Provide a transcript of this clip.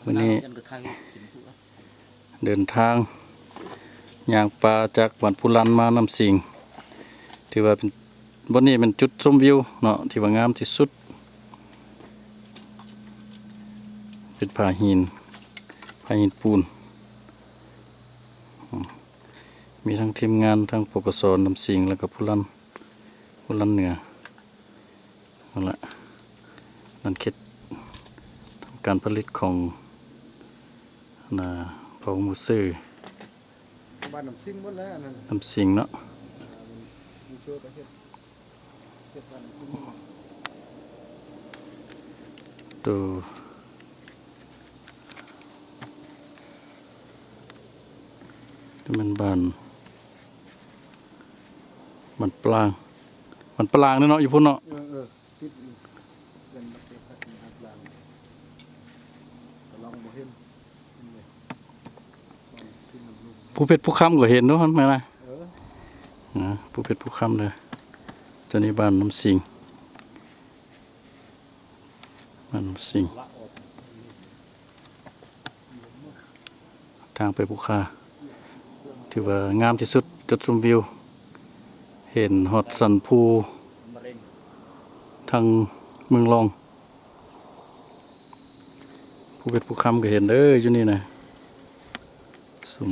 วันนี้เดินทางย่างปลาจากบ้านพุลันมาน้ำสิงที่ว่าเป็นบนนี้เป็นจุดชมวิวเนาะที่ว่างามที่สุดเป็นผาหินปูนมีทั้งทีมงานทั้งปกสน้ำสิงแล้วก็พุลันเหนือนั่นแหละนั่นคิดทำการผลิตของเผาหมูซื่อบ้านน้ำสิงหมดแล้วนั่นน้ำสิงเนาะตัวที่มันบานมันปลางเนาะอยู่พุ่นเนาะติดเป็นอัปลางลองบ่เห็นผู้เพชรผู้คำก็เห็นเนาะไหมล่ะผู้เพชรผู้คำเลยเจ้านี้บ้านน้ำสิงทางไปภูคาถือว่างามที่สุดจุดชมวิวเห็นหอดสันภูทางเมืองรองผู้เพชรผู้คำก็เห็นอยู่นี่นะสุ่ม